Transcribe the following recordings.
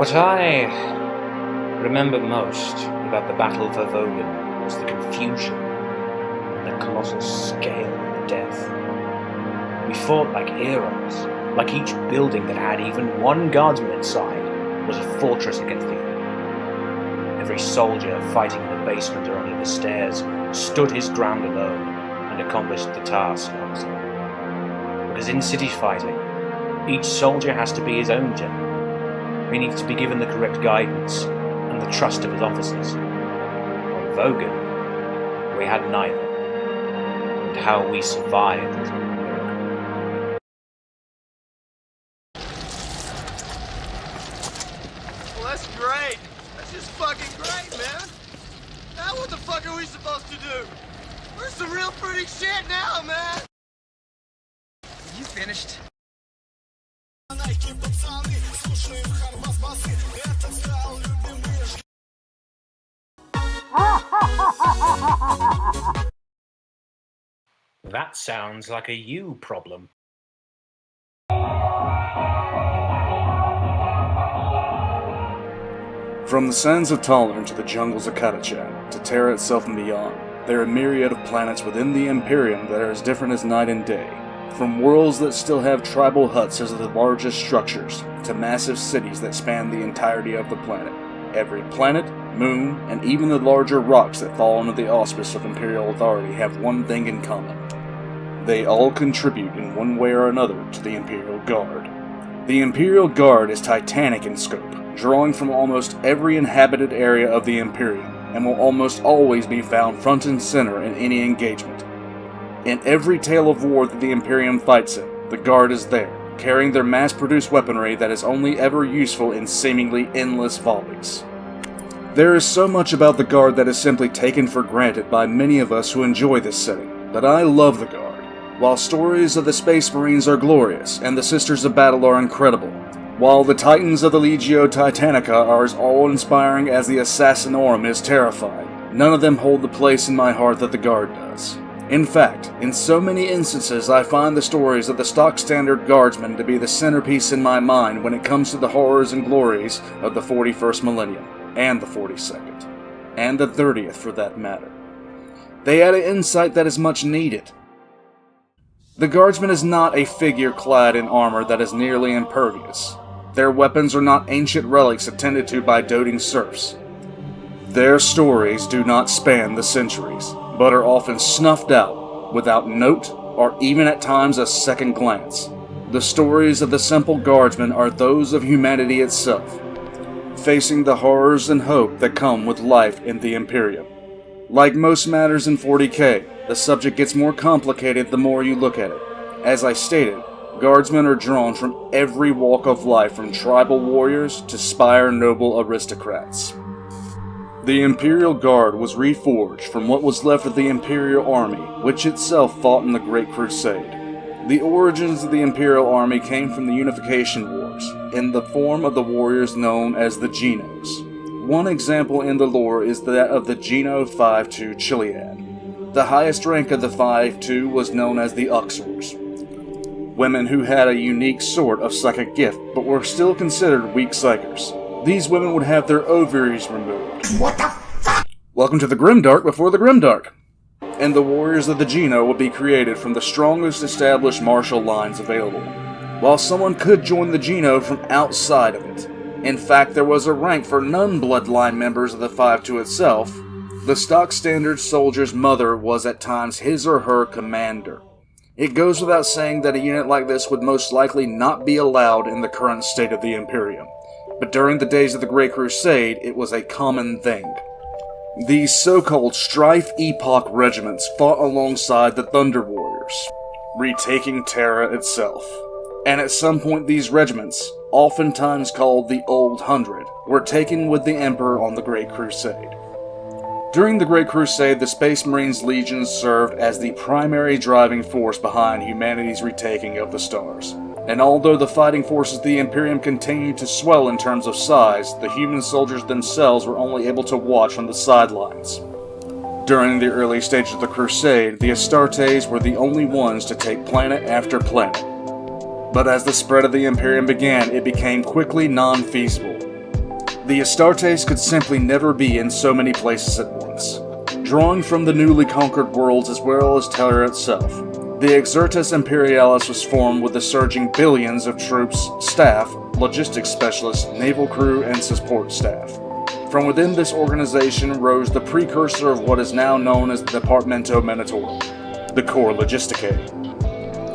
What I remember most about the Battle for Vogan was the confusion and the colossal scale of the death. We fought like heroes, like each building that had even one guardsman inside was a fortress against the enemy. Every soldier fighting in the basement or under the stairs stood his ground alone and accomplished the task on his own. Because in city fighting, each soldier has to be his own general. He needs to be given the correct guidance and the trust of his officers. On Vogan, we had neither, and how we survived was a miracle. Well, that's great. That's just fucking great, man. Now what the fuck are we supposed to do? We're some real fruity shit now, man. You finished? That sounds like a you problem. From the sands of Talern to the jungles of Catachan, to Terra itself and beyond, there are a myriad of planets within the Imperium that are as different as night and day. From worlds that still have tribal huts as the largest structures, to massive cities that span the entirety of the planet. Every planet, moon, and even the larger rocks that fall under the auspice of Imperial authority have one thing in common. They all contribute in one way or another to the Imperial Guard. The Imperial Guard is titanic in scope, drawing from almost every inhabited area of the Imperium, and will almost always be found front and center in any engagement. In every tale of war that the Imperium fights in, the Guard is there, carrying their mass-produced weaponry that is only ever useful in seemingly endless volleys. There is so much about the Guard that is simply taken for granted by many of us who enjoy this setting, but I love the Guard. While stories of the Space Marines are glorious, and the Sisters of Battle are incredible, while the Titans of the Legio Titanica are as awe-inspiring as the Assassinorum is terrifying, none of them hold the place in my heart that the Guard does. In fact, in so many instances I find the stories of the stock standard Guardsman to be the centerpiece in my mind when it comes to the horrors and glories of the 41st millennium, and the 42nd, and the 30th for that matter. They add an insight that is much needed. The Guardsman is not a figure clad in armor that is nearly impervious. Their weapons are not ancient relics attended to by doting serfs. Their stories do not span the centuries, but are often snuffed out without note or even at times a second glance. The stories of the simple Guardsmen are those of humanity itself, facing the horrors and hope that come with life in the Imperium. Like most matters in 40k, the subject gets more complicated the more you look at it. As I stated, Guardsmen are drawn from every walk of life, from tribal warriors to spire noble aristocrats. The Imperial Guard was reforged from what was left of the Imperial Army, which itself fought in the Great Crusade. The origins of the Imperial Army came from the Unification Wars, in the form of the warriors known as the Genos. One example in the lore is that of the Geno 5-2 Chiliad. The highest rank of the 5-2 was known as the Uxors, women who had a unique sort of psychic gift, but were still considered weak psychers. These women would have their ovaries removed. What the fuck? Welcome to the Grimdark before the Grimdark. And the warriors of the Geno would be created from the strongest established martial lines available, while someone could join the Geno from outside of it. In fact, there was a rank for non-bloodline members of the 5-2 itself. The stock standard soldier's mother was at times his or her commander. It goes without saying that a unit like this would most likely not be allowed in the current state of the Imperium, but during the days of the Great Crusade, it was a common thing. These so-called Strife Epoch regiments fought alongside the Thunder Warriors, retaking Terra itself. And at some point these regiments, oftentimes called the Old Hundred, were taken with the Emperor on the Great Crusade. During the Great Crusade, the Space Marines Legions served as the primary driving force behind humanity's retaking of the stars. And although the fighting forces of the Imperium continued to swell in terms of size, the human soldiers themselves were only able to watch from the sidelines. During the early stages of the Crusade, the Astartes were the only ones to take planet after planet. But as the spread of the Imperium began, it became quickly non-feasible. The Astartes could simply never be in so many places at once. Drawing from the newly conquered worlds as well as Terra itself, the Exertus Imperialis was formed with the surging billions of troops, staff, logistics specialists, naval crew, and support staff. From within this organization rose the precursor of what is now known as the Departamento Menatorum, the Corps Logisticae.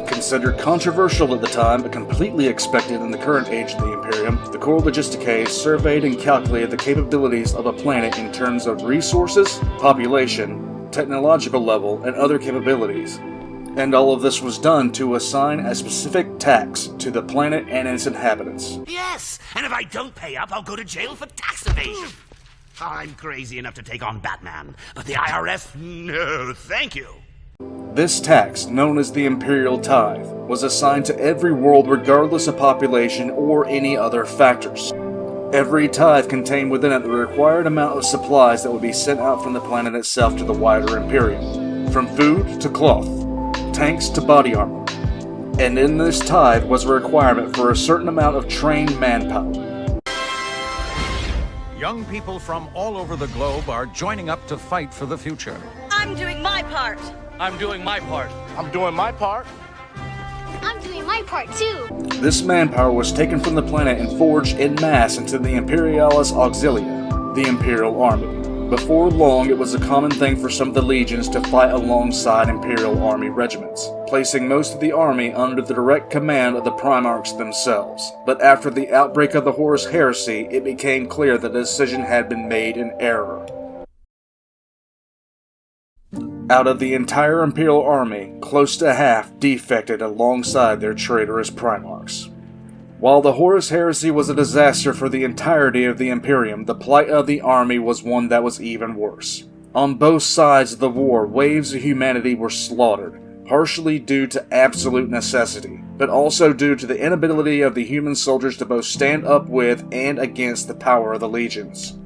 Considered controversial at the time, but completely expected in the current age of the Imperium, the Corps Logisticae surveyed and calculated the capabilities of a planet in terms of resources, population, technological level, and other capabilities. And all of this was done to assign a specific tax to the planet and its inhabitants. Yes, and if I don't pay up, I'll go to jail for tax evasion. I'm crazy enough to take on Batman, but the IRS, no, thank you. This tax, known as the Imperial Tithe, was assigned to every world regardless of population or any other factors. Every tithe contained within it the required amount of supplies that would be sent out from the planet itself to the wider Imperium, from food to cloth, tanks to body armor. And in this tithe was a requirement for a certain amount of trained manpower. Young people from all over the globe are joining up to fight for the future. I'm doing my part. I'm doing my part. I'm doing my part. I'm doing my part too. This manpower was taken from the planet and forged en masse into the Imperialis Auxilia, the Imperial Army. Before long, it was a common thing for some of the legions to fight alongside Imperial Army regiments, placing most of the army under the direct command of the Primarchs themselves. But after the outbreak of the Horus Heresy, it became clear that the decision had been made in error. Out of the entire Imperial Army, close to half defected alongside their traitorous Primarchs. While the Horus Heresy was a disaster for the entirety of the Imperium, the plight of the army was one that was even worse. On both sides of the war, waves of humanity were slaughtered, partially due to absolute necessity, but also due to the inability of the human soldiers to both stand up with and against the power of the legions.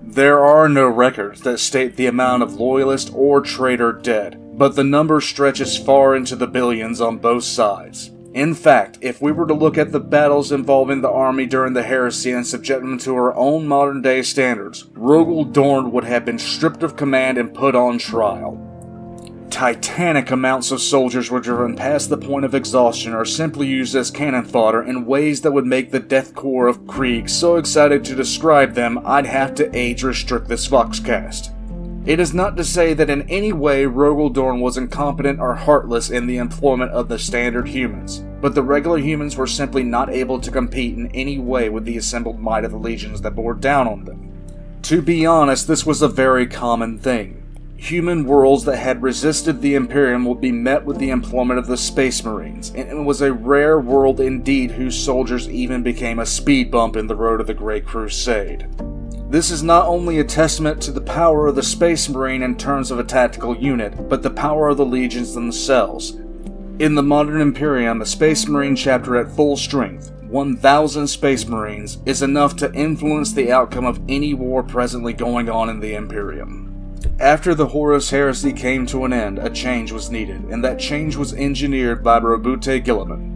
There are no records that state the amount of loyalist or traitor dead, but the number stretches far into the billions on both sides. In fact, if we were to look at the battles involving the army during the heresy and subject them to our own modern-day standards, Rogel Dorn would have been stripped of command and put on trial. Titanic amounts of soldiers were driven past the point of exhaustion or simply used as cannon fodder in ways that would make the Death Corps of Krieg so excited to describe them I'd have to age restrict this Voxcast. It is not to say that in any way Rogel Dorn was incompetent or heartless in the employment of the standard humans, but the regular humans were simply not able to compete in any way with the assembled might of the legions that bore down on them. To be honest, this was a very common thing. Human worlds that had resisted the Imperium would be met with the employment of the Space Marines, and it was a rare world indeed whose soldiers even became a speed bump in the road of the Great Crusade. This is not only a testament to the power of the Space Marine in terms of a tactical unit, but the power of the legions themselves. In the modern Imperium, a Space Marine chapter at full strength, 1,000 Space Marines, is enough to influence the outcome of any war presently going on in the Imperium. After the Horus Heresy came to an end, a change was needed, and that change was engineered by Reuploaded Guilliman.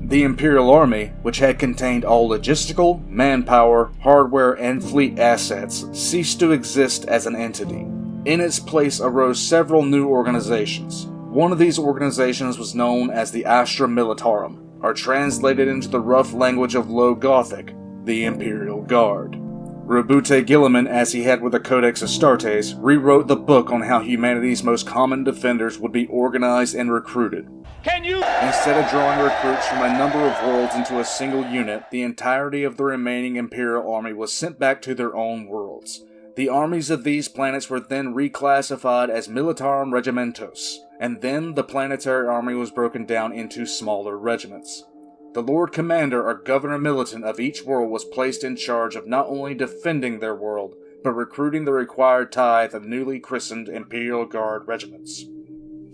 The Imperial Army, which had contained all logistical, manpower, hardware, and fleet assets, ceased to exist as an entity. In its place arose several new organizations. One of these organizations was known as the Astra Militarum, or translated into the rough language of Low Gothic, the Imperial Guard. Reuploaded Guilliman, as he had with the Codex Astartes, rewrote the book on how humanity's most common defenders would be organized and recruited. Instead of drawing recruits from a number of worlds into a single unit, the entirety of the remaining Imperial army was sent back to their own worlds. The armies of these planets were then reclassified as Militarum Regimentos, and then the planetary army was broken down into smaller regiments. The Lord Commander or Governor Militant of each world was placed in charge of not only defending their world, but recruiting the required tithe of newly christened Imperial Guard regiments.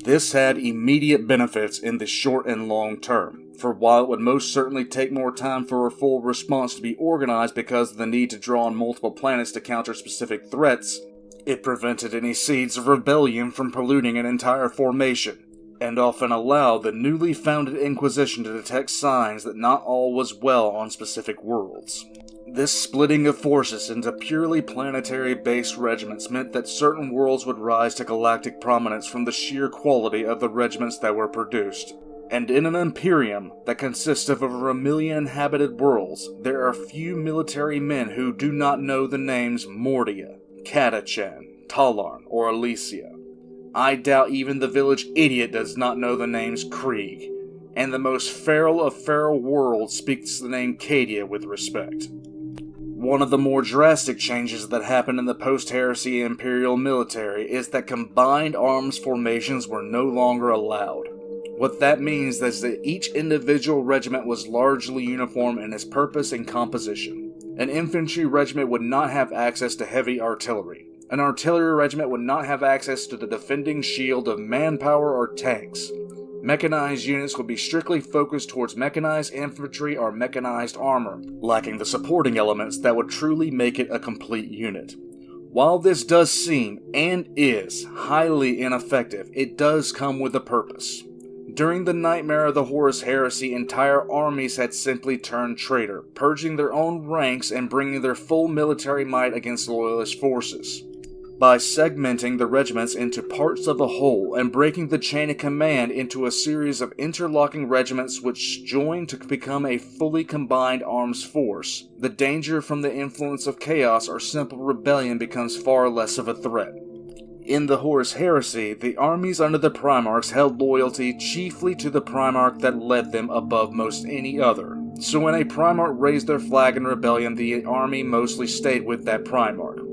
This had immediate benefits in the short and long term, for while it would most certainly take more time for a full response to be organized because of the need to draw on multiple planets to counter specific threats, it prevented any seeds of rebellion from polluting an entire formation, and often allowed the newly founded Inquisition to detect signs that not all was well on specific worlds. This splitting of forces into purely planetary-based regiments meant that certain worlds would rise to galactic prominence from the sheer quality of the regiments that were produced. And in an Imperium that consists of over 1 million inhabited worlds, there are few military men who do not know the names Mordia, Catachan, Talarn, or Elysia. I doubt even the village idiot does not know the names Krieg, and the most feral of feral worlds speaks the name Cadia with respect. One of the more drastic changes that happened in the post-Heresy Imperial military is that combined arms formations were no longer allowed. What that means is that each individual regiment was largely uniform in its purpose and composition. An infantry regiment would not have access to heavy artillery. An artillery regiment would not have access to the defending shield of manpower or tanks. Mechanized units would be strictly focused towards mechanized infantry or mechanized armor, lacking the supporting elements that would truly make it a complete unit. While this does seem, and is, highly ineffective, it does come with a purpose. During the nightmare of the Horus Heresy, entire armies had simply turned traitor, purging their own ranks and bringing their full military might against loyalist forces. By segmenting the regiments into parts of a whole and breaking the chain of command into a series of interlocking regiments which join to become a fully combined arms force, the danger from the influence of chaos or simple rebellion becomes far less of a threat. In the Horus Heresy, the armies under the Primarchs held loyalty chiefly to the Primarch that led them above most any other. So when a Primarch raised their flag in rebellion, the army mostly stayed with that Primarch.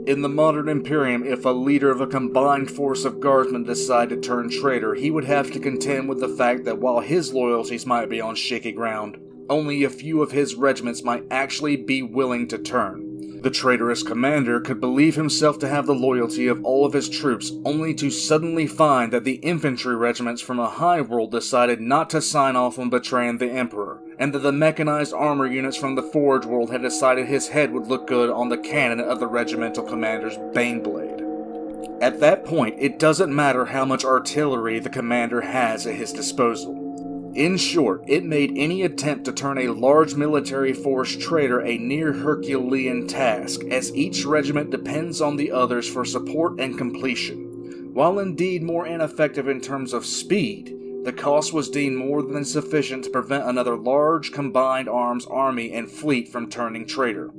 In the modern Imperium, if a leader of a combined force of Guardsmen decided to turn traitor, he would have to contend with the fact that while his loyalties might be on shaky ground, only a few of his regiments might actually be willing to turn. The traitorous commander could believe himself to have the loyalty of all of his troops, only to suddenly find that the infantry regiments from a high world decided not to sign off on betraying the Emperor, and that the mechanized armor units from the Forge world had decided his head would look good on the cannon of the regimental commander's Baneblade. At that point, it doesn't matter how much artillery the commander has at his disposal. In short, it made any attempt to turn a large military force traitor a near Herculean task, as each regiment depends on the others for support and completion. While indeed more ineffective in terms of speed, the cost was deemed more than sufficient to prevent another large combined arms army and fleet from turning traitor.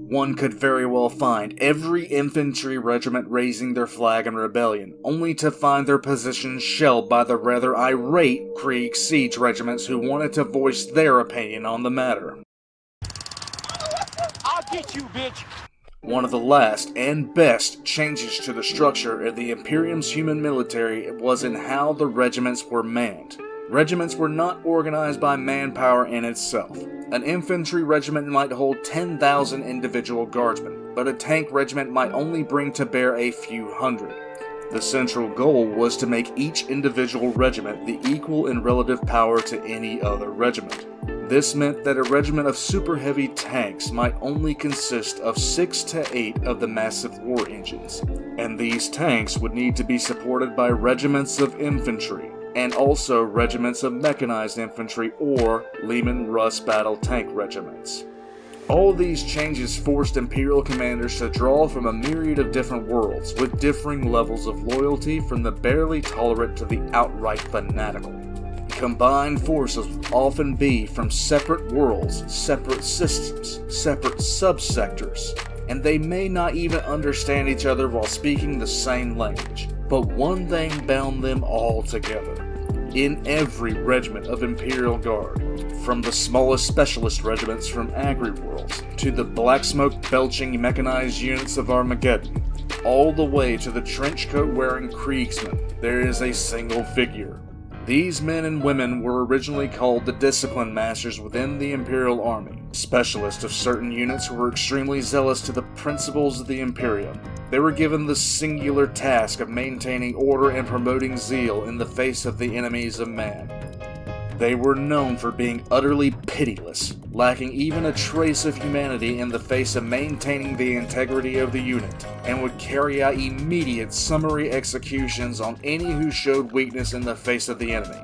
One could very well find every infantry regiment raising their flag in rebellion, only to find their positions shelled by the rather irate Krieg siege regiments who wanted to voice their opinion on the matter. I'll get you, bitch! One of the last and best changes to the structure of the Imperium's human military was in how the regiments were manned. Regiments were not organized by manpower in itself. An infantry regiment might hold 10,000 individual guardsmen, but a tank regiment might only bring to bear a few hundred. The central goal was to make each individual regiment the equal in relative power to any other regiment. This meant that a regiment of super heavy tanks might only consist of 6 to 8 of the massive war engines, and these tanks would need to be supported by regiments of infantry, and also regiments of mechanized infantry or Lehman Russ battle tank regiments. All these changes forced Imperial commanders to draw from a myriad of different worlds, with differing levels of loyalty from the barely tolerant to the outright fanatical. Combined forces would often be from separate worlds, separate systems, separate subsectors, and they may not even understand each other while speaking the same language. But one thing bound them all together. In every regiment of Imperial Guard, from the smallest specialist regiments from Agri-Worlds, to the black smoke belching mechanized units of Armageddon, all the way to the trenchcoat wearing Kriegsmen, there is a single figure. These men and women were originally called the Discipline Masters within the Imperial Army, specialists of certain units who were extremely zealous to the principles of the Imperium. They were given the singular task of maintaining order and promoting zeal in the face of the enemies of man. They were known for being utterly pitiless, lacking even a trace of humanity in the face of maintaining the integrity of the unit, and would carry out immediate summary executions on any who showed weakness in the face of the enemy.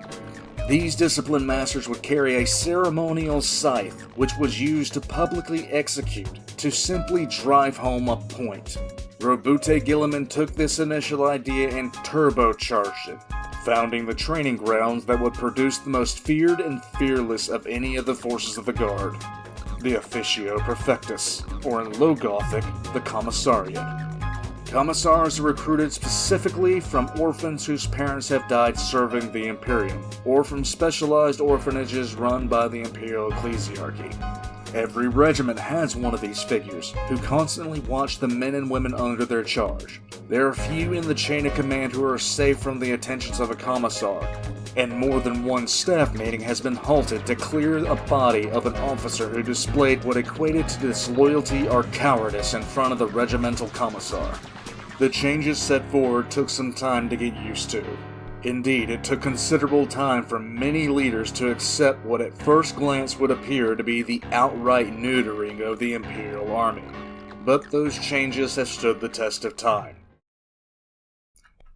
These discipline masters would carry a ceremonial scythe, which was used to publicly execute, to simply drive home a point. Wulfboi Gaming took this initial idea and turbocharged it, founding the training grounds that would produce the most feared and fearless of any of the forces of the Guard, the Officio Perfectus, or in Low Gothic, the Commissariat. Commissars are recruited specifically from orphans whose parents have died serving the Imperium, or from specialized orphanages run by the Imperial Ecclesiarchy. Every regiment has one of these figures, who constantly watch the men and women under their charge. There are few in the chain of command who are safe from the attentions of a commissar, and more than one staff meeting has been halted to clear a body of an officer who displayed what equated to disloyalty or cowardice in front of the regimental commissar. The changes set forward took some time to get used to. Indeed, it took considerable time for many leaders to accept what at first glance would appear to be the outright neutering of the Imperial Army. But those changes have stood the test of time.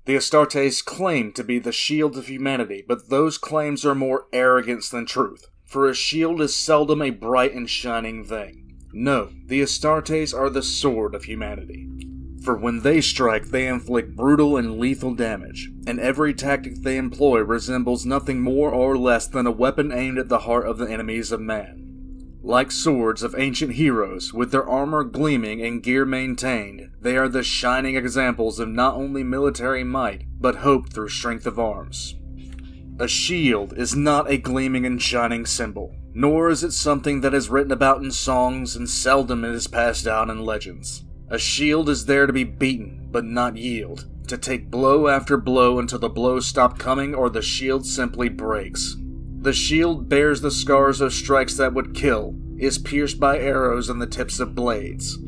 The Astartes claim to be the shield of humanity, but those claims are more arrogance than truth, for a shield is seldom a bright and shining thing. No, the Astartes are the sword of humanity. For when they strike, they inflict brutal and lethal damage, and every tactic they employ resembles nothing more or less than a weapon aimed at the heart of the enemies of man. Like swords of ancient heroes, with their armor gleaming and gear maintained, they are the shining examples of not only military might, but hope through strength of arms. A shield is not a gleaming and shining symbol, nor is it something that is written about in songs, and seldom it is passed down in legends. A shield is there to be beaten, but not yield, to take blow after blow until the blows stop coming or the shield simply breaks. The shield bears the scars of strikes that would kill, is pierced by arrows and the tips of blades.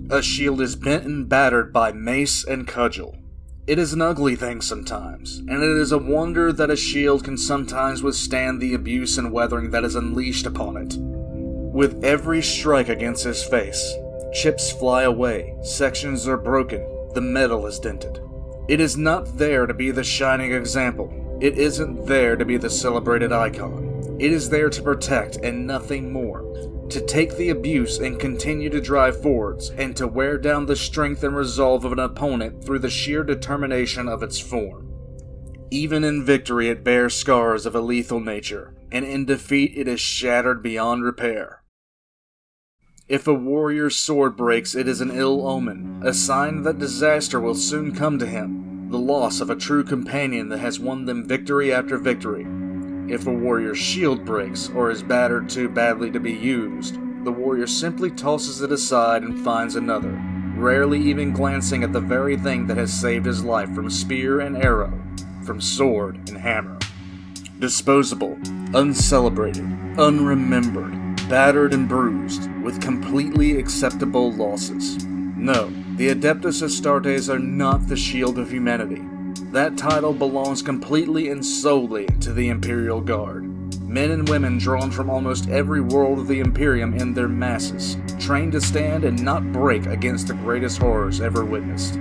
A shield is bent and battered by mace and cudgel. It is an ugly thing sometimes, and it is a wonder that a shield can sometimes withstand the abuse and weathering that is unleashed upon it. With every strike against his face, chips fly away, sections are broken, the metal is dented. It is not there to be the shining example. It isn't there to be the celebrated icon. It is there to protect and nothing more. To take the abuse and continue to drive forwards, and to wear down the strength and resolve of an opponent through the sheer determination of its form. Even in victory it bears scars of a lethal nature, and in defeat it is shattered beyond repair. If a warrior's sword breaks, it is an ill omen, a sign that disaster will soon come to him, the loss of a true companion that has won them victory after victory. If a warrior's shield breaks, or is battered too badly to be used, the warrior simply tosses it aside and finds another, rarely even glancing at the very thing that has saved his life from spear and arrow, from sword and hammer. Disposable, uncelebrated, unremembered, battered and bruised, with completely acceptable losses. No, the Adeptus Astartes are not the shield of humanity. That title belongs completely and solely to the Imperial Guard. Men and women drawn from almost every world of the Imperium in their masses, trained to stand and not break against the greatest horrors ever witnessed.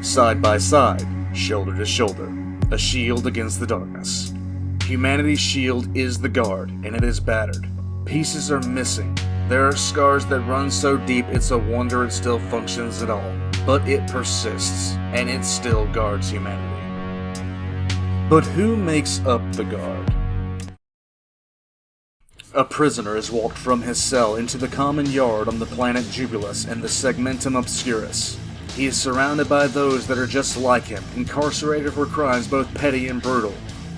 Side by side, shoulder to shoulder, a shield against the darkness. Humanity's shield is the Guard, and it is battered. Pieces are missing. There are scars that run so deep it's a wonder it still functions at all. But it persists, and it still guards humanity. But who makes up the Guard? A prisoner is walked from his cell into the common yard on the planet Jubilus in the Segmentum Obscurus. He is surrounded by those that are just like him, incarcerated for crimes both petty and brutal.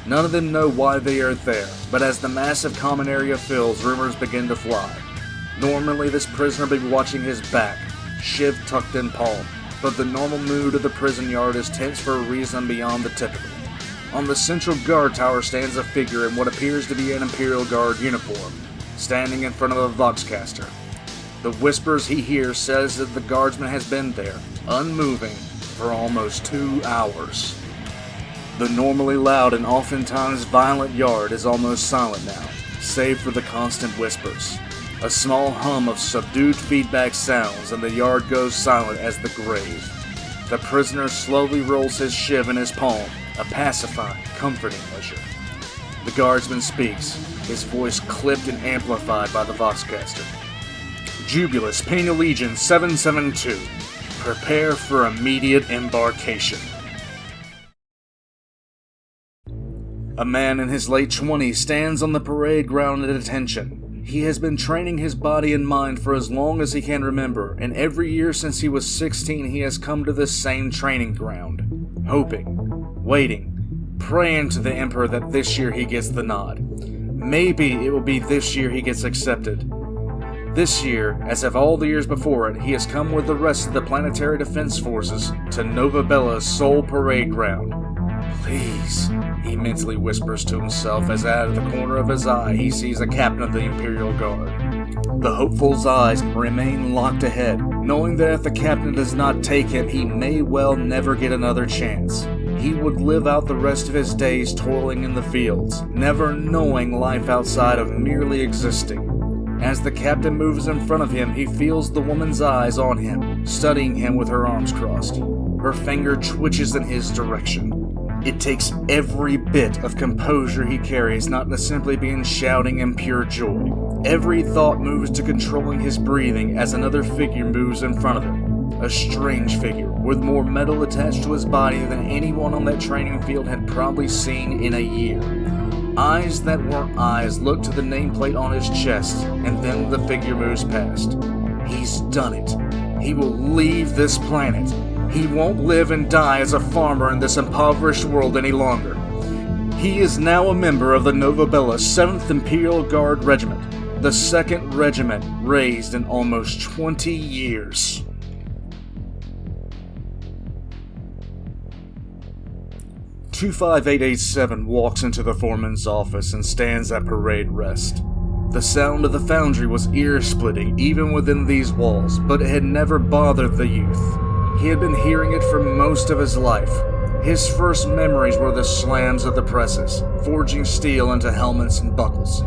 None of them know why they are there, but as the massive common area fills, rumors begin to fly. Normally this prisoner would be watching his back, shiv tucked in palm, but the normal mood of the prison yard is tense for a reason beyond the typical. On the central guard tower stands a figure in what appears to be an Imperial Guard uniform, standing in front of a Voxcaster. The whispers he hears says that the Guardsman has been there, unmoving, for almost 2 hours. The normally loud and oftentimes violent yard is almost silent now, save for the constant whispers. A small hum of subdued feedback sounds and the yard goes silent as the grave. The prisoner slowly rolls his shiv in his palm, a pacifying, comforting measure. The Guardsman speaks, his voice clipped and amplified by the Voxcaster. Jubulus Penal Legion 772. Prepare for immediate embarkation. A man in his late 20s stands on the parade ground at attention. He has been training his body and mind for as long as he can remember, and every year since he was 16 he has come to this same training ground, hoping, waiting, praying to the Emperor that this year he gets the nod. Maybe it will be this year he gets accepted. This year, as of all the years before it, he has come with the rest of the Planetary Defense Forces to Nova Bella's sole parade ground. Please, he mentally whispers to himself as out of the corner of his eye he sees a captain of the Imperial Guard. The hopeful's eyes remain locked ahead, knowing that if the captain does not take him, he may well never get another chance. He would live out the rest of his days toiling in the fields, never knowing life outside of merely existing. As the captain moves in front of him, he feels the woman's eyes on him, studying him with her arms crossed. Her finger twitches in his direction. It takes every bit of composure he carries not to simply be in shouting in pure joy. Every thought moves to controlling his breathing as another figure moves in front of him. A strange figure, with more metal attached to his body than anyone on that training field had probably seen in a year. Eyes that weren't eyes look to the nameplate on his chest, and then the figure moves past. He's done it. He will leave this planet. He won't live and die as a farmer in this impoverished world any longer. He is now a member of the Nova Bella 7th Imperial Guard Regiment, the 2nd regiment raised in almost 20 years. "25887 walks into the foreman's office and stands at parade rest. The sound of the foundry was ear-splitting even within these walls, but it had never bothered the youth. He had been hearing it for most of his life. His first memories were the slams of the presses, forging steel into helmets and buckles.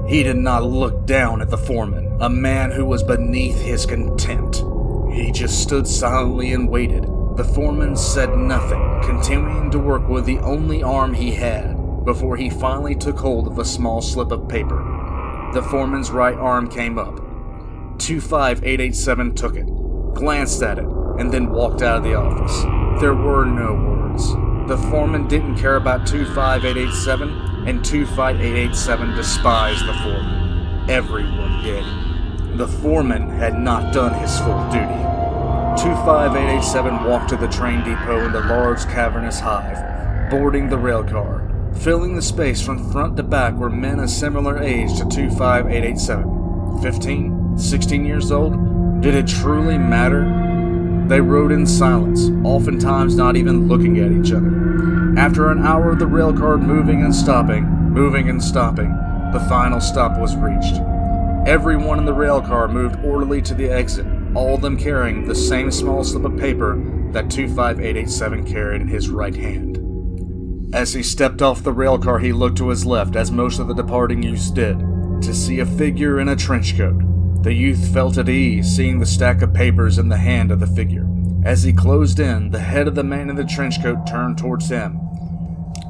He did not look down at the foreman, a man who was beneath his contempt. He just stood silently and waited. The foreman said nothing, continuing to work with the only arm he had, before he finally took hold of a small slip of paper. The foreman's right arm came up. 25887 took it, glanced at it, and then walked out of the office. There were no words. The foreman didn't care about 25887, and 25887 despised the foreman. Everyone did. The foreman had not done his full duty. 25887 walked to the train depot in the large cavernous hive, boarding the railcar. Filling the space from front to back were men a similar age to 25887. 15, 16 years old? Did it truly matter? They rode in silence, oftentimes not even looking at each other. After an hour of the railcar moving and stopping, the final stop was reached. Everyone in the railcar moved orderly to the exit, all of them carrying the same small slip of paper that 25887 carried in his right hand. As he stepped off the railcar, he looked to his left, as most of the departing youths did, to see a figure in a trench coat. The youth felt at ease, seeing the stack of papers in the hand of the figure. As he closed in, the head of the man in the trench coat turned towards him.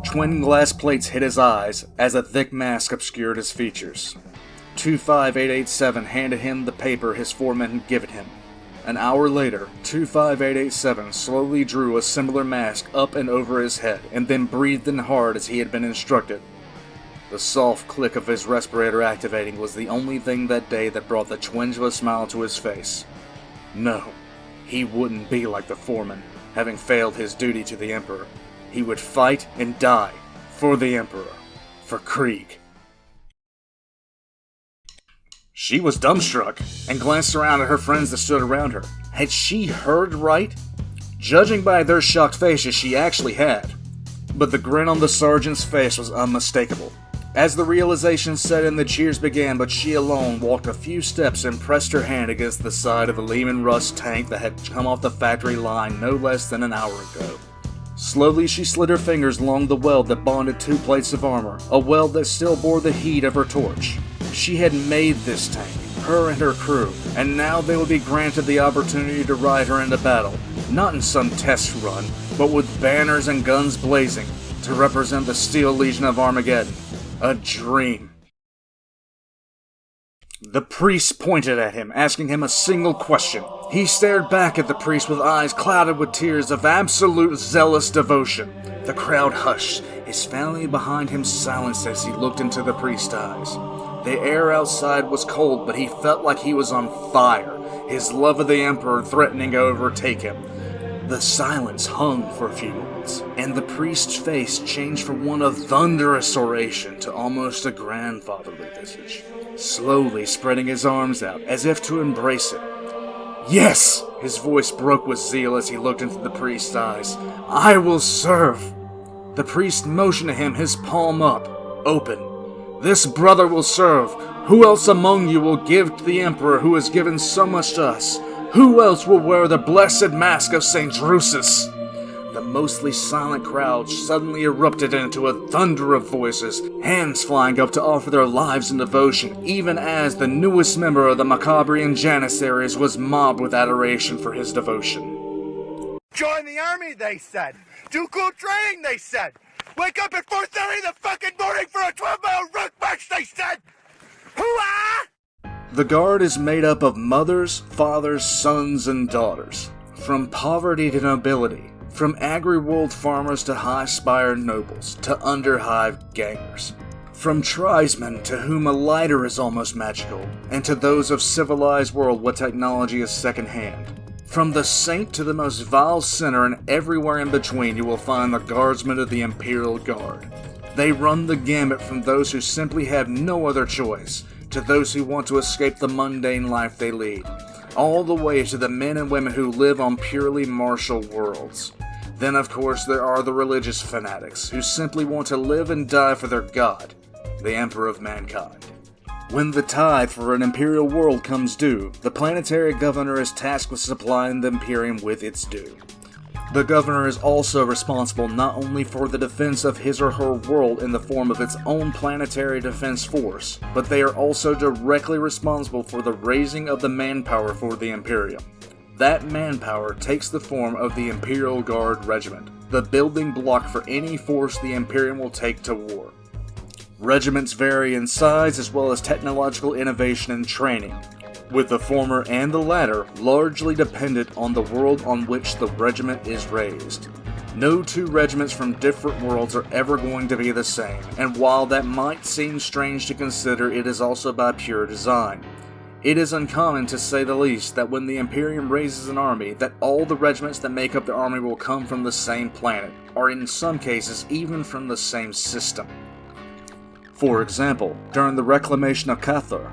Twin glass plates hit his eyes, as a thick mask obscured his features. 25887 handed him the paper his foreman had given him. An hour later, 25887 slowly drew a similar mask up and over his head, and then breathed in hard as he had been instructed. The soft click of his respirator activating was the only thing that day that brought the twinge of a smile to his face. No, he wouldn't be like the foreman, having failed his duty to the Emperor. He would fight and die for the Emperor, for Krieg. She was dumbstruck and glanced around at her friends that stood around her. Had she heard right? Judging by their shocked faces, she actually had. But the grin on the sergeant's face was unmistakable. As the realization set in, the cheers began, but she alone walked a few steps and pressed her hand against the side of a Lehman Russ tank that had come off the factory line no less than an hour ago. Slowly she slid her fingers along the weld that bonded two plates of armor, a weld that still bore the heat of her torch. She had made this tank, her and her crew, and now they would be granted the opportunity to ride her into battle, not in some test run, but with banners and guns blazing, to represent the Steel Legion of Armageddon. A dream. The priest pointed at him, asking him a single question. He stared back at the priest with eyes clouded with tears of absolute zealous devotion. The crowd hushed. His family behind him silenced as he looked into the priest's eyes. The air outside was cold, but he felt like he was on fire, his love of the Emperor threatening to overtake him. The silence hung for a few moments, and the priest's face changed from one of thunderous oration to almost a grandfatherly visage, slowly spreading his arms out as if to embrace it. "Yes!" His voice broke with zeal as he looked into the priest's eyes. "I will serve!" The priest motioned to him, his palm up, open. "This brother will serve. Who else among you will give to the Emperor who has given so much to us? Who else will wear the blessed mask of St. Drusus?" The mostly silent crowd suddenly erupted into a thunder of voices, hands flying up to offer their lives in devotion, even as the newest member of the Macabrian Janissaries was mobbed with adoration for his devotion. Join the army, they said. Do cool training, they said. Wake up at 4:30 in the fucking morning for a 12-mile ruck march, they said. Hoo-ah! The Guard is made up of mothers, fathers, sons, and daughters. From poverty to nobility, from agri-world farmers to high-spired nobles, to underhive gangers. From tribesmen to whom a lighter is almost magical, and to those of civilized world where technology is second-hand. From the saint to the most vile sinner and everywhere in between you will find the Guardsmen of the Imperial Guard. They run the gamut from those who simply have no other choice, to those who want to escape the mundane life they lead, all the way to the men and women who live on purely martial worlds. Then of course there are the religious fanatics, who simply want to live and die for their god, the Emperor of Mankind. When the tithe for an Imperial world comes due, the planetary governor is tasked with supplying the Imperium with its due. The governor is also responsible not only for the defense of his or her world in the form of its own planetary defense force, but they are also directly responsible for the raising of the manpower for the Imperium. That manpower takes the form of the Imperial Guard Regiment, the building block for any force the Imperium will take to war. Regiments vary in size as well as technological innovation and training, with the former and the latter largely dependent on the world on which the regiment is raised. No two regiments from different worlds are ever going to be the same, and while that might seem strange to consider, it is also by pure design. It is uncommon, to say the least, that when the Imperium raises an army, that all the regiments that make up the army will come from the same planet, or in some cases even from the same system. For example, during the reclamation of Cathar,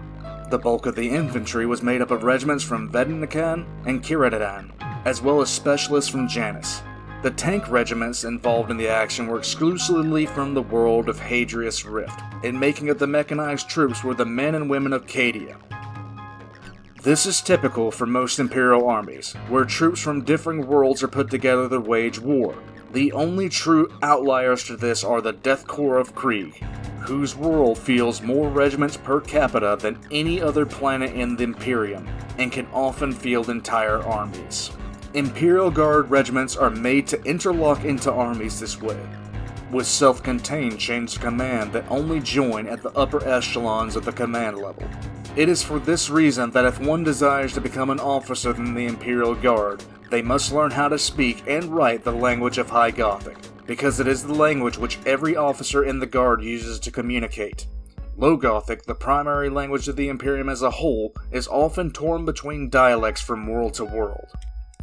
the bulk of the infantry was made up of regiments from Vedanakan and Kiradadan, as well as specialists from Janus. The tank regiments involved in the action were exclusively from the world of Hadrius Rift, and making up the mechanized troops were the men and women of Cadia. This is typical for most Imperial armies, where troops from differing worlds are put together to wage war. The only true outliers to this are the Death Corps of Krieg, whose world fields more regiments per capita than any other planet in the Imperium, and can often field entire armies. Imperial Guard regiments are made to interlock into armies this way, with self-contained chains of command that only join at the upper echelons of the command level. It is for this reason that if one desires to become an officer in the Imperial Guard, they must learn how to speak and write the language of High Gothic, because it is the language which every officer in the Guard uses to communicate. Low Gothic, the primary language of the Imperium as a whole, is often torn between dialects from world to world.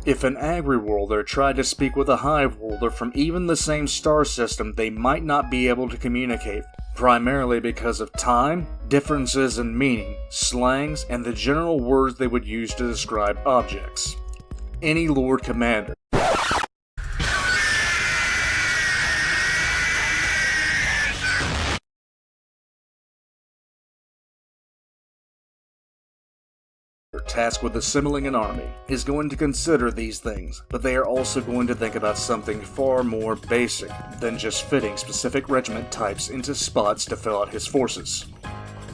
If an Agri-worlder tried to speak with a Hive-worlder from even the same star system, they might not be able to communicate, primarily because of time, differences in meaning, slangs, and the general words they would use to describe objects. Any Lord Commander tasked with assembling an army is going to consider these things, but they are also going to think about something far more basic than just fitting specific regiment types into spots to fill out his forces.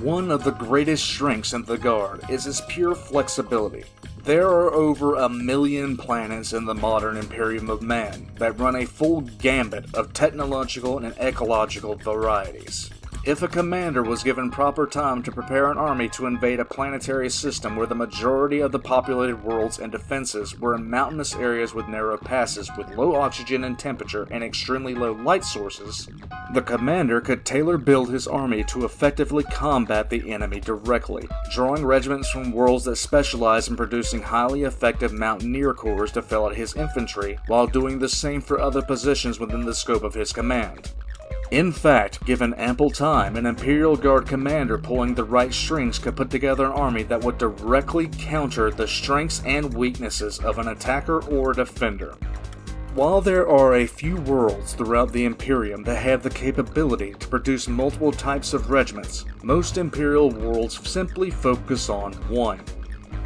One of the greatest strengths in the Guard is its pure flexibility. There are over 1 million planets in the modern Imperium of Man that run a full gambit of technological and ecological varieties. If a commander was given proper time to prepare an army to invade a planetary system where the majority of the populated worlds and defenses were in mountainous areas with narrow passes with low oxygen and temperature and extremely low light sources, the commander could tailor-build his army to effectively combat the enemy directly, drawing regiments from worlds that specialize in producing highly effective mountaineer corps to fill out his infantry, while doing the same for other positions within the scope of his command. In fact, given ample time, an Imperial Guard commander pulling the right strings could put together an army that would directly counter the strengths and weaknesses of an attacker or defender. While there are a few worlds throughout the Imperium that have the capability to produce multiple types of regiments, most Imperial worlds simply focus on one.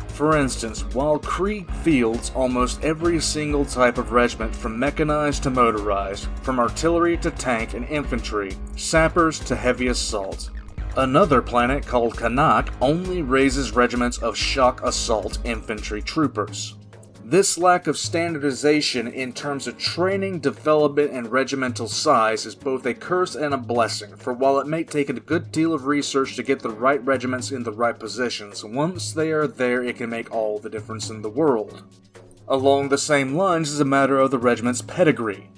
For instance, while Krieg fields almost every single type of regiment from mechanized to motorized, from artillery to tank and infantry, sappers to heavy assault. Another planet called Kanak only raises regiments of shock assault infantry troopers. This lack of standardization in terms of training, development, and regimental size is both a curse and a blessing, for while it may take a good deal of research to get the right regiments in the right positions, once they are there it can make all the difference in the world. Along the same lines is a matter of the regiment's pedigree.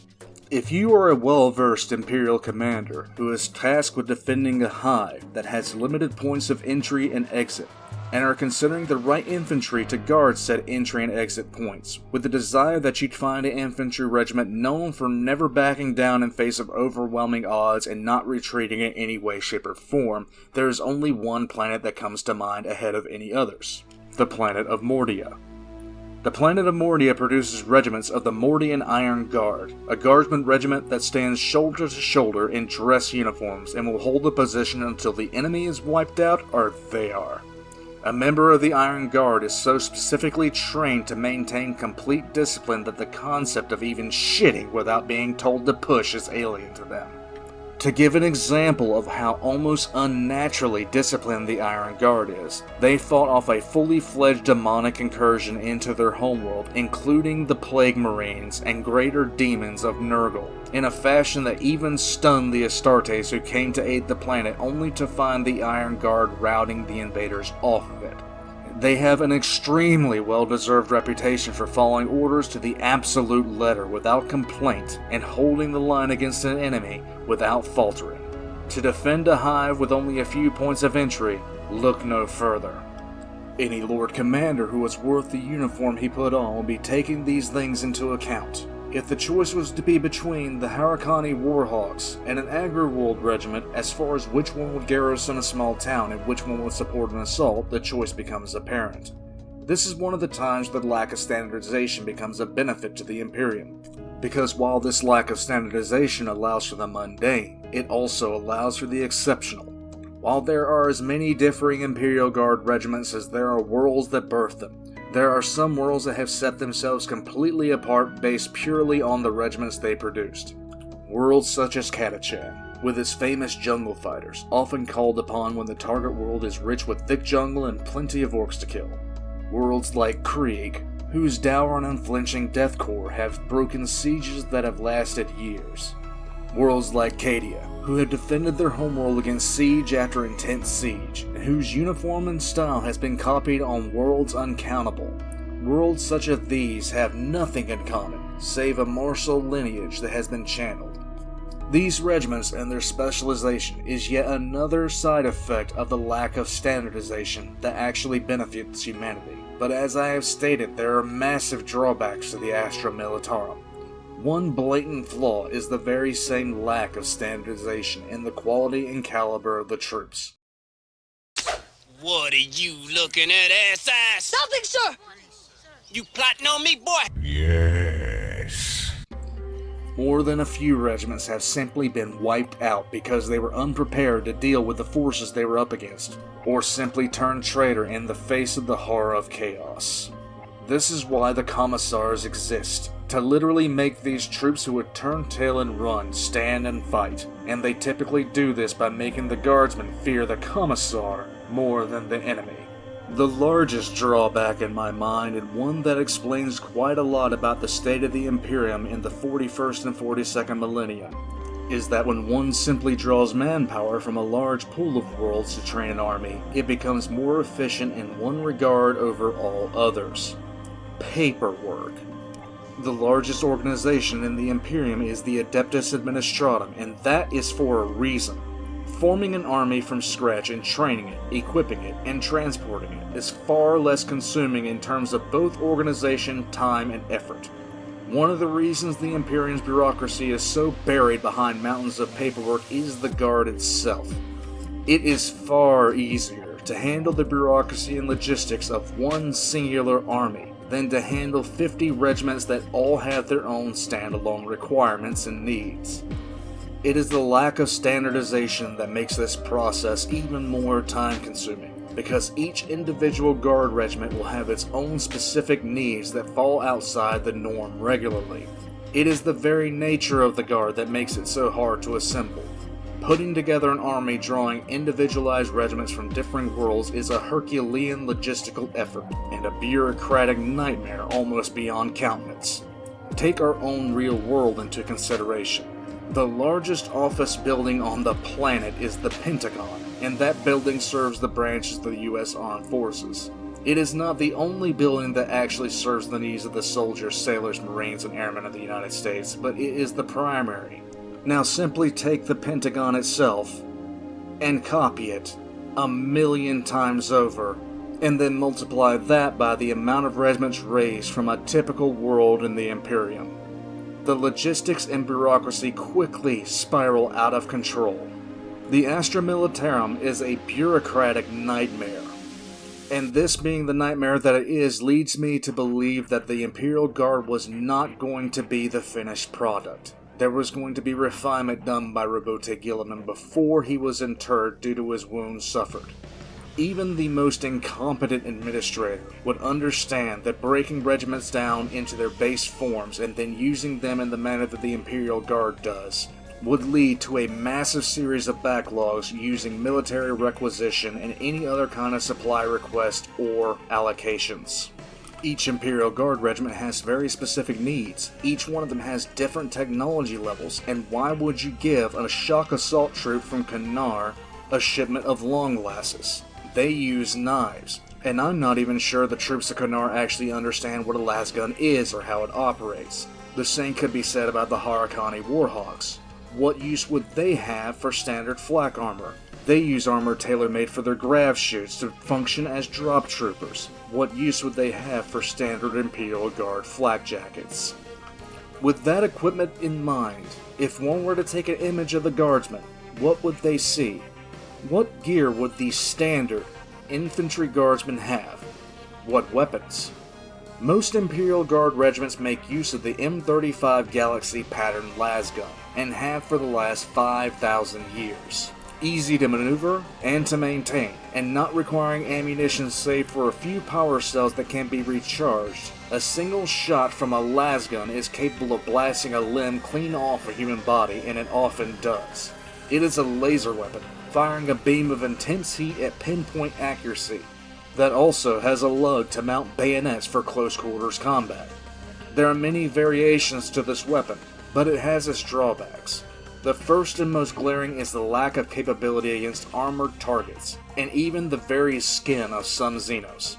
If you are a well-versed Imperial commander who is tasked with defending a hive that has limited points of entry and exit, and are considering the right infantry to guard said entry and exit points, with the desire that you'd find an infantry regiment known for never backing down in face of overwhelming odds and not retreating in any way, shape, or form, there is only one planet that comes to mind ahead of any others: the planet of Mordia. The planet of Mordia produces regiments of the Mordian Iron Guard, a Guardsman regiment that stands shoulder to shoulder in dress uniforms and will hold the position until the enemy is wiped out or they are. A member of the Iron Guard is so specifically trained to maintain complete discipline that the concept of even shitting without being told to push is alien to them. To give an example of how almost unnaturally disciplined the Iron Guard is, they fought off a fully fledged demonic incursion into their homeworld, including the Plague Marines and Greater Demons of Nurgle, in a fashion that even stunned the Astartes who came to aid the planet only to find the Iron Guard routing the invaders off of it. They have an extremely well-deserved reputation for following orders to the absolute letter without complaint and holding the line against an enemy without faltering. To defend a hive with only a few points of entry, look no further. Any Lord Commander who is worth the uniform he put on will be taking these things into account. If the choice was to be between the Harakani Warhawks and an Agriwold regiment as far as which one would garrison a small town and which one would support an assault, the choice becomes apparent. This is one of the times that lack of standardization becomes a benefit to the Imperium, because while this lack of standardization allows for the mundane, it also allows for the exceptional. While there are as many differing Imperial Guard regiments as there are worlds that birth them, there are some worlds that have set themselves completely apart based purely on the regiments they produced. Worlds such as Catachan, with its famous jungle fighters, often called upon when the target world is rich with thick jungle and plenty of orcs to kill. Worlds like Krieg, whose dour and unflinching deathcore have broken sieges that have lasted years. Worlds like Cadia, who have defended their homeworld against siege after intense siege, and whose uniform and style has been copied on worlds uncountable. Worlds such as these have nothing in common, save a martial lineage that has been channeled. These regiments and their specialization is yet another side effect of the lack of standardization that actually benefits humanity. But as I have stated, there are massive drawbacks to the Astra Militarum. One blatant flaw is the very same lack of standardization in the quality and caliber of the troops. What are you looking at, ass? Something, sir! You plotting on me, boy? Yes. More than a few regiments have simply been wiped out because they were unprepared to deal with the forces they were up against, or simply turned traitor in the face of the horror of chaos. This is why the Commissars exist, to literally make these troops who would turn tail and run stand and fight, and they typically do this by making the Guardsmen fear the Commissar more than the enemy. The largest drawback in my mind, and one that explains quite a lot about the state of the Imperium in the 41st and 42nd millennia, is that when one simply draws manpower from a large pool of worlds to train an army, it becomes more efficient in one regard over all others: paperwork. The largest organization in the Imperium is the Adeptus Administratum, and that is for a reason. Forming an army from scratch and training it, equipping it, and transporting it is far less consuming in terms of both organization, time, and effort. One of the reasons the Imperium's bureaucracy is so buried behind mountains of paperwork is the Guard itself. It is far easier to handle the bureaucracy and logistics of one singular army than to handle 50 regiments that all have their own standalone requirements and needs. It is the lack of standardization that makes this process even more time-consuming, because each individual Guard regiment will have its own specific needs that fall outside the norm regularly. It is the very nature of the Guard that makes it so hard to assemble. Putting together an army drawing individualized regiments from different worlds is a Herculean logistical effort, and a bureaucratic nightmare almost beyond countenance. Take our own real world into consideration. The largest office building on the planet is the Pentagon, and that building serves the branches of the U.S. Armed Forces. It is not the only building that actually serves the needs of the soldiers, sailors, Marines, and airmen of the United States, but it is the primary. Now simply take the Pentagon itself and copy it 1,000,000 times over, and then multiply that by the amount of regiments raised from a typical world in the Imperium. The logistics and bureaucracy quickly spiral out of control. The Astra Militarum is a bureaucratic nightmare. And this being the nightmare that it is leads me to believe that the Imperial Guard was not going to be the finished product. There was going to be refinement done by Wulfboi Gaming before he was interred due to his wounds suffered. Even the most incompetent administrator would understand that breaking regiments down into their base forms and then using them in the manner that the Imperial Guard does would lead to a massive series of backlogs using military requisition and any other kind of supply request or allocations. Each Imperial Guard regiment has very specific needs. Each one of them has different technology levels, and why would you give a shock assault troop from Kanar a shipment of long glasses? They use knives, and I'm not even sure the troops of Kanar actually understand what a lasgun is or how it operates. The same could be said about the Harakani Warhawks. What use would they have for standard flak armor? They use armor tailor-made for their grav chutes to function as drop troopers. What use would they have for standard Imperial Guard flak jackets? With that equipment in mind, if one were to take an image of the Guardsman, what would they see? What gear would the standard infantry guardsmen have? What weapons? Most Imperial Guard regiments make use of the M35 Galaxy pattern lasgun, and have for the last 5,000 years. Easy to maneuver and to maintain, and not requiring ammunition save for a few power cells that can be recharged. A single shot from a lasgun is capable of blasting a limb clean off a human body, and it often does. It is a laser weapon, firing a beam of intense heat at pinpoint accuracy, that also has a lug to mount bayonets for close quarters combat. There are many variations to this weapon, but it has its drawbacks. The first and most glaring is the lack of capability against armored targets, and even the very skin of some Xenos.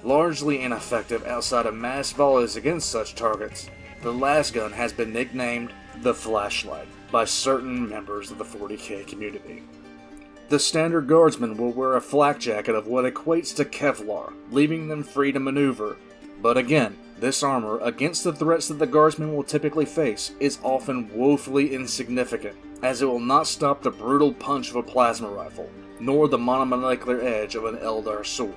Largely ineffective outside of mass volleys against such targets, the lasgun has been nicknamed the Flashlight by certain members of the 40k community. The standard guardsman will wear a flak jacket of what equates to Kevlar, leaving them free to maneuver. But again, this armor, against the threats that the guardsmen will typically face, is often woefully insignificant, as it will not stop the brutal punch of a plasma rifle, nor the monomolecular edge of an Eldar sword.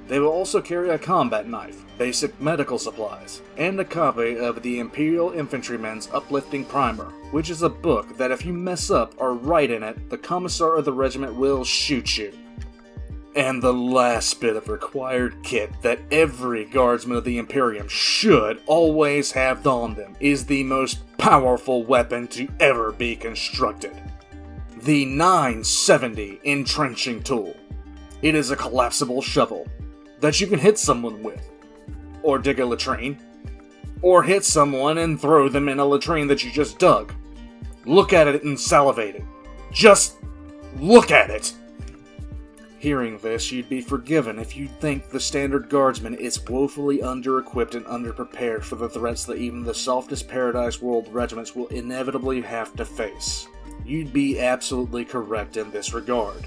They will also carry a combat knife, basic medical supplies, and a copy of the Imperial Infantryman's Uplifting Primer, which is a book that if you mess up or write in it, the commissar of the regiment will shoot you. And the last bit of required kit that every guardsman of the Imperium should always have on them is the most powerful weapon to ever be constructed. The 970 Entrenching Tool. It is a collapsible shovel that you can hit someone with, or dig a latrine, or hit someone and throw them in a latrine that you just dug. Look at it and salivate it. Just look at it! Hearing this, you'd be forgiven if you think the standard guardsman is woefully under-equipped and underprepared for the threats that even the softest Paradise World regiments will inevitably have to face. You'd be absolutely correct in this regard.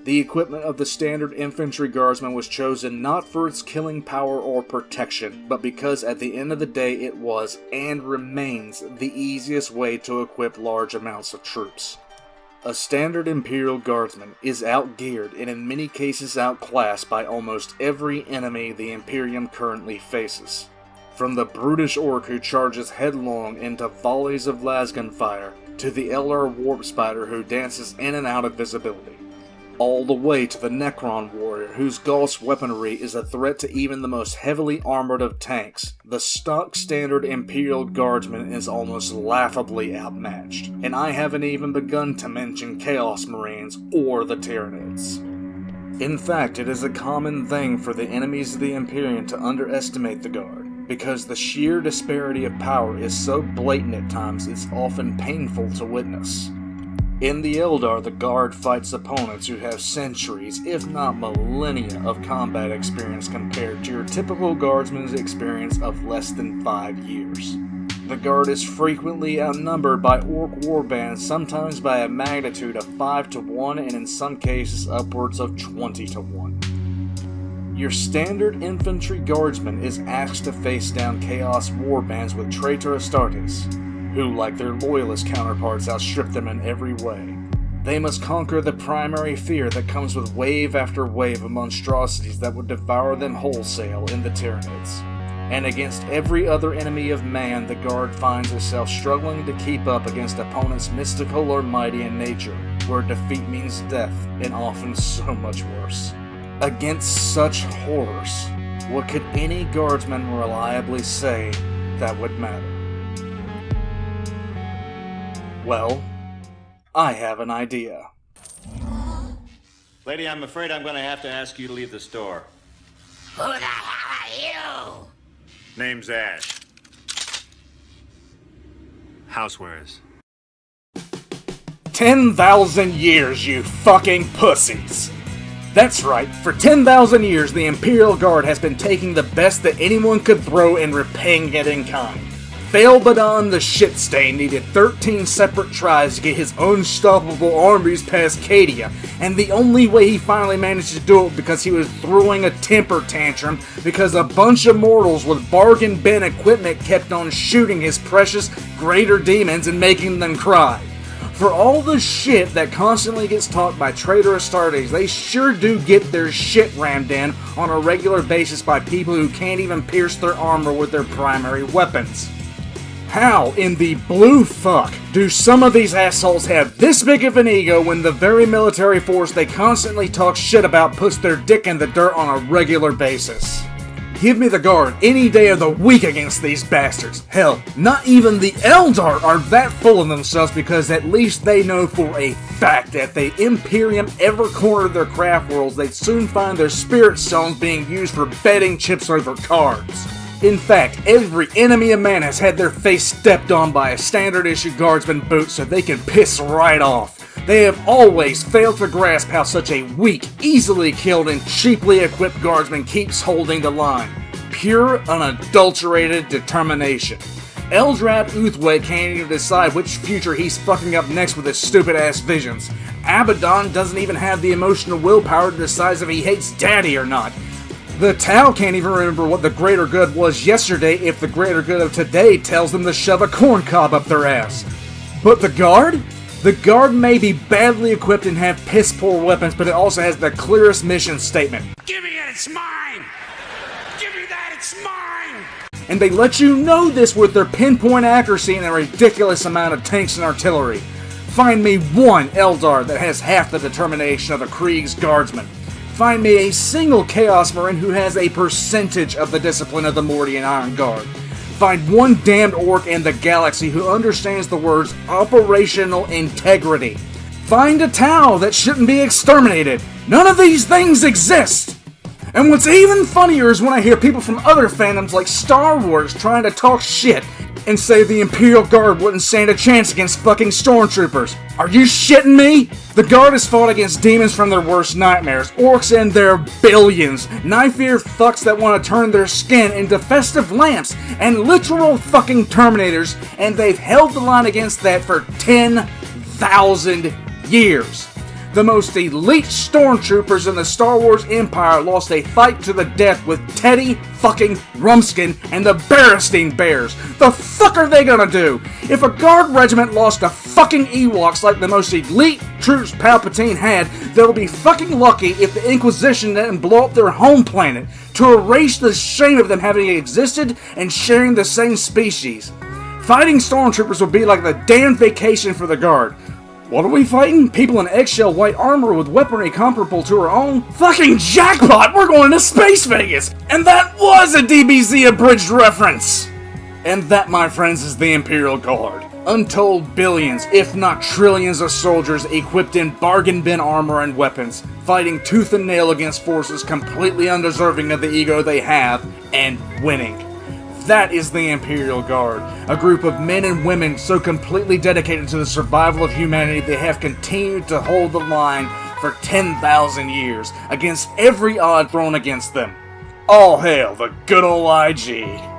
The equipment of the standard infantry guardsman was chosen not for its killing power or protection, but because at the end of the day it was, and remains, the easiest way to equip large amounts of troops. A standard Imperial Guardsman is outgeared and in many cases outclassed by almost every enemy the Imperium currently faces. From the brutish orc who charges headlong into volleys of lasgun fire, to the Eldar warp spider who dances in and out of visibility. All the way to the Necron warrior whose Gauss weaponry is a threat to even the most heavily armored of tanks, the stock standard Imperial Guardsman is almost laughably outmatched, and I haven't even begun to mention Chaos Marines or the Tyranids. In fact, it is a common thing for the enemies of the Imperium to underestimate the Guard, because the sheer disparity of power is so blatant at times it's often painful to witness. In the Eldar, the Guard fights opponents who have centuries, if not millennia, of combat experience compared to your typical Guardsman's experience of less than 5 years. The Guard is frequently outnumbered by orc warbands, sometimes by a magnitude of 5 to 1 and in some cases upwards of 20 to 1. Your standard infantry Guardsman is asked to face down Chaos warbands with traitor Astartes, who, like their loyalist counterparts, outstrip them in every way. They must conquer the primary fear that comes with wave after wave of monstrosities that would devour them wholesale in the Tyranids. And against every other enemy of man, the Guard finds itself struggling to keep up against opponents mystical or mighty in nature, where defeat means death, and often so much worse. Against such horrors, what could any Guardsman reliably say that would matter? Well, I have an idea. Lady, I'm afraid I'm going to have to ask you to leave the store. Who the hell are you? Name's Ash. Housewares. 10,000 years, you fucking pussies! That's right, for 10,000 years the Imperial Guard has been taking the best that anyone could throw and repaying it in kind. Failbadon the Shitstain needed 13 separate tries to get his unstoppable armies past Cadia, and the only way he finally managed to do it because he was throwing a temper tantrum because a bunch of mortals with bargain bin equipment kept on shooting his precious greater demons and making them cry. For all the shit that constantly gets taught by traitor Astartes, they sure do get their shit rammed in on a regular basis by people who can't even pierce their armor with their primary weapons. How in the blue fuck do some of these assholes have this big of an ego when the very military force they constantly talk shit about puts their dick in the dirt on a regular basis? Give me the Guard any day of the week against these bastards. Hell, not even the Eldar are that full of themselves because at least they know for a fact that if the Imperium ever cornered their craft worlds, they'd soon find their spirit stones being used for betting chips over cards. In fact, every enemy of man has had their face stepped on by a standard-issue Guardsman boot so they can piss right off. They have always failed to grasp how such a weak, easily killed, and cheaply equipped Guardsman keeps holding the line. Pure, unadulterated determination. Eldrad Uthway can't even decide which future he's fucking up next with his stupid-ass visions. Abaddon doesn't even have the emotional willpower to decide if he hates Daddy or not. The Tau can't even remember what the greater good was yesterday if the greater good of today tells them to shove a corn cob up their ass. But the Guard? The Guard may be badly equipped and have piss-poor weapons, but it also has the clearest mission statement. Give me it, it's mine! Give me that, it's mine! And they let you know this with their pinpoint accuracy and a ridiculous amount of tanks and artillery. Find me one Eldar that has half the determination of a Krieg's Guardsman. Find me a single Chaos Marine who has a percentage of the discipline of the Mordian Iron Guard. Find one damned orc in the galaxy who understands the words operational integrity. Find a Tau that shouldn't be exterminated. None of these things exist! And what's even funnier is when I hear people from other fandoms like Star Wars trying to talk shit and say the Imperial Guard wouldn't stand a chance against fucking stormtroopers. Are you shitting me? The Guard has fought against demons from their worst nightmares, orcs in their billions, knife-eared fucks that want to turn their skin into festive lamps, and literal fucking Terminators, and they've held the line against that for 10,000 years. The most elite stormtroopers in the Star Wars Empire lost a fight to the death with Teddy fucking Rumskin and the Berenstain Bears. The fuck are they gonna do? If a Guard regiment lost to fucking Ewoks like the most elite troops Palpatine had, they'll be fucking lucky if the Inquisition didn't blow up their home planet to erase the shame of them having existed and sharing the same species. Fighting stormtroopers would be like the damn vacation for the Guard. What are we fighting? People in eggshell white armor with weaponry comparable to our own? Fucking jackpot! We're going to Space Vegas! And that was a DBZ abridged reference! And that, my friends, is the Imperial Guard. Untold billions, if not trillions of soldiers equipped in bargain bin armor and weapons, fighting tooth and nail against forces completely undeserving of the ego they have, and winning. That is the Imperial Guard, a group of men and women so completely dedicated to the survival of humanity they have continued to hold the line for 10,000 years against every odd thrown against them. All hail the good old IG.